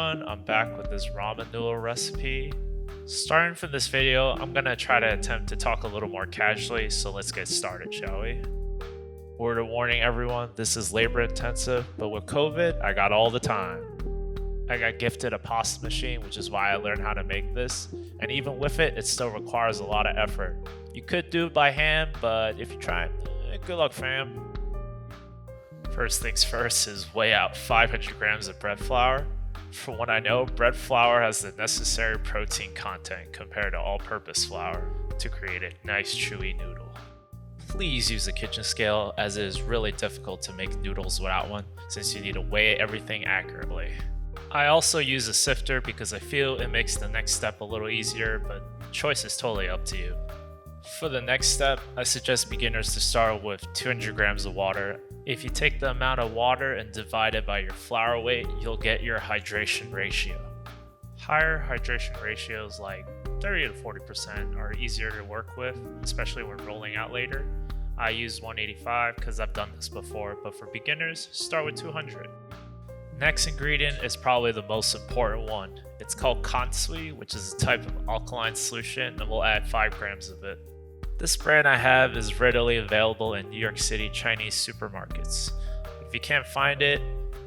everyone, I'm back with this ramen noodle recipe. Starting from this video, I'm gonna try to attempt to talk a little more casually, so let's get started, shall we? Word of warning everyone, this is labor intensive, but with COVID, I got all the time. I got gifted a pasta machine, which is why I learned how to make this, and even with it, it still requires a lot of effort. You could do it by hand, but if you try, good luck fam. First things first is weigh out 500 grams of bread flour. From what I know, bread flour has the necessary protein content compared to all-purpose flour to create a nice chewy noodle. Please use a kitchen scale, as it is really difficult to make noodles without one since you need to weigh everything accurately. I also use a sifter because I feel it makes the next step a little easier, but choice is totally up to you. For the next step, I suggest beginners to start with 200 grams of water. If you take the amount of water and divide it by your flour weight, you'll get your hydration ratio. Higher hydration ratios like 30 to 40% are easier to work with, especially when rolling out later. I use 185 because I've done this before, but for beginners, start with 200. Next ingredient is probably the most important one. It's called Kansui, which is a type of alkaline solution, and we'll add 5 grams of it. This brand I have is readily available in New York City Chinese supermarkets. If you can't find it,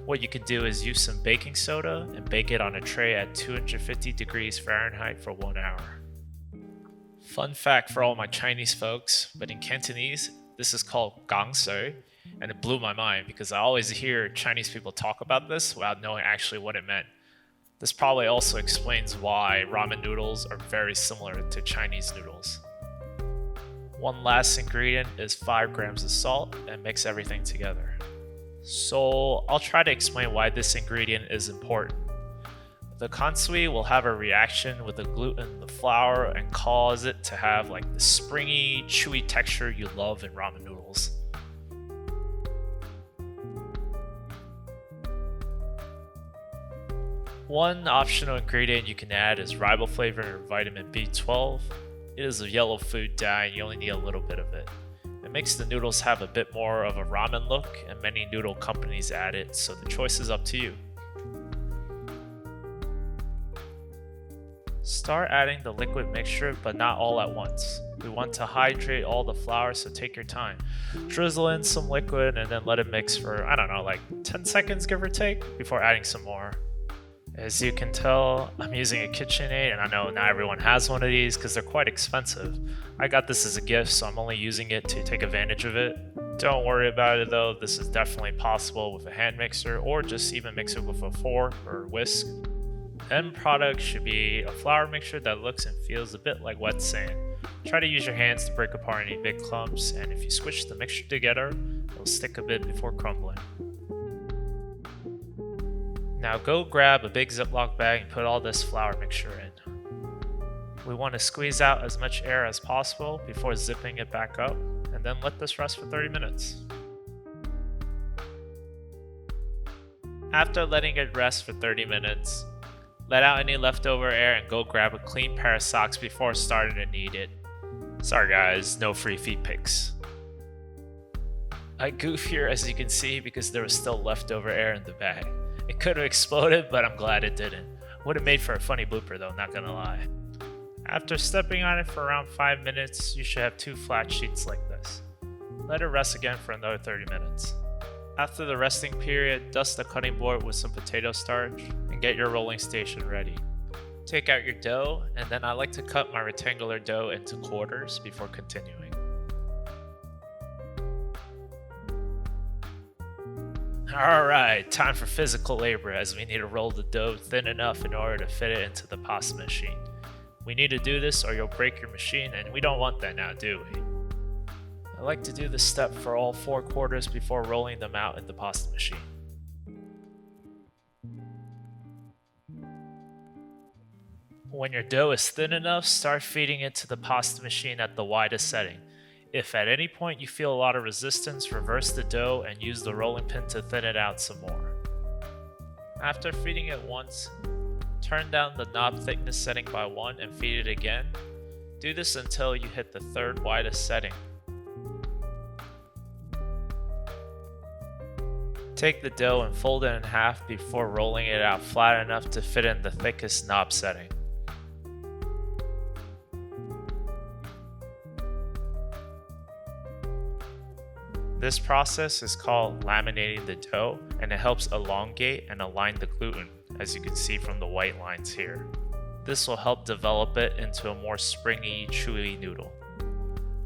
what you can do is use some baking soda and bake it on a tray at 250 degrees Fahrenheit for 1 hour. Fun fact for all my Chinese folks, but in Cantonese, this is called Kansui, and it blew my mind because I always hear Chinese people talk about this without knowing actually what it meant. This probably also explains why ramen noodles are very similar to Chinese noodles. One last ingredient is 5 grams of salt and mix everything together. So I'll try to explain why this ingredient is important. The kansui will have a reaction with the gluten in the flour and cause it to have like the springy, chewy texture you love in ramen noodles. One optional ingredient you can add is riboflavin or vitamin B12. It is a yellow food dye and you only need a little bit of it. It makes the noodles have a bit more of a ramen look, and many noodle companies add it, so the choice is up to you. Start adding the liquid mixture, but not all at once. We want to hydrate all the flour, so take your time. Drizzle in some liquid and then let it mix for, like 10 seconds give or take, before adding some more. As you can tell, I'm using a KitchenAid, and I know not everyone has one of these because they're quite expensive. I got this as a gift, so I'm only using it to take advantage of it. Don't worry about it though, this is definitely possible with a hand mixer, or just even mix it with a fork or whisk. The end product should be a flour mixture that looks and feels a bit like wet sand. Try to use your hands to break apart any big clumps, and if you squish the mixture together, it'll stick a bit before crumbling. Now go grab a big Ziploc bag and put all this flour mixture in. We want to squeeze out as much air as possible before zipping it back up, and then let this rest for 30 minutes. After letting it rest for 30 minutes, let out any leftover air and go grab a clean pair of socks before starting to knead it. Sorry guys, no free feet pics. I goof here as you can see because there was still leftover air in the bag. It could have exploded, but I'm glad it didn't. Would have made for a funny blooper though, not gonna lie. After stepping on it for around 5 minutes, you should have 2 flat sheets like this. Let it rest again for another 30 minutes. After the resting period, dust the cutting board with some potato starch and get your rolling station ready. Take out your dough, and then I like to cut my rectangular dough into quarters before continuing. Alright, time for physical labor as we need to roll the dough thin enough in order to fit it into the pasta machine. We need to do this or you'll break your machine, and we don't want that now, do we? I like to do this step for all 4 quarters before rolling them out in the pasta machine. When your dough is thin enough, start feeding it to the pasta machine at the widest setting. If at any point you feel a lot of resistance, reverse the dough and use the rolling pin to thin it out some more. After feeding it once, turn down the knob thickness setting by 1 and feed it again. Do this until you hit the 3rd widest setting. Take the dough and fold it in half before rolling it out flat enough to fit in the thickest knob setting. This process is called laminating the dough, and it helps elongate and align the gluten, as you can see from the white lines here. This will help develop it into a more springy, chewy noodle.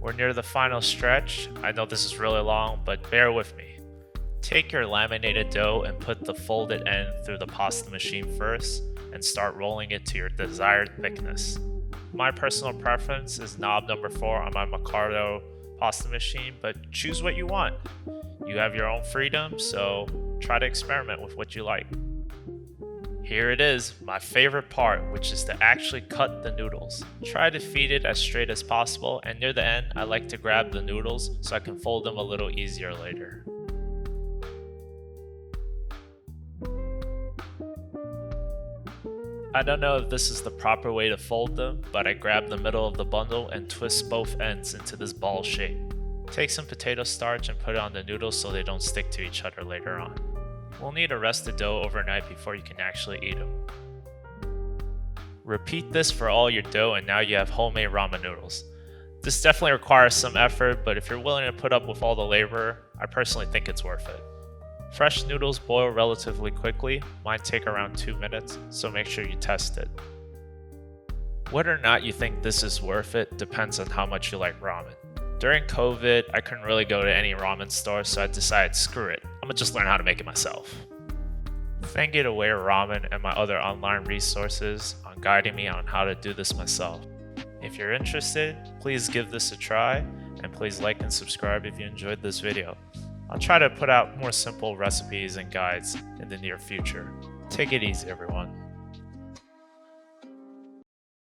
We're near the final stretch. I know this is really long, but bear with me. Take your laminated dough and put the folded end through the pasta machine first and start rolling it to your desired thickness. My personal preference is knob number 4 on my Mercado pasta machine, but choose what you want. You have your own freedom, so try to experiment with what you like. Here it is, my favorite part, which is to actually cut the noodles. Try to feed it as straight as possible, and near the end, I like to grab the noodles so I can fold them a little easier later. I don't know if this is the proper way to fold them, but I grab the middle of the bundle and twist both ends into this ball shape. Take some potato starch and put it on the noodles so they don't stick to each other later on. We'll need to rest the dough overnight before you can actually eat them. Repeat this for all your dough, and now you have homemade ramen noodles. This definitely requires some effort, but if you're willing to put up with all the labor, I personally think it's worth it. Fresh noodles boil relatively quickly. Mine take around 2 minutes, so make sure you test it. Whether or not you think this is worth it depends on how much you like ramen. During COVID, I couldn't really go to any ramen store, so I decided, screw it, I'm gonna just learn how to make it myself. Thank you to Where Ramen and my other online resources on guiding me on how to do this myself. If you're interested, please give this a try, and please like and subscribe if you enjoyed this video. I'll try to put out more simple recipes and guides in the near future. Take it easy, everyone.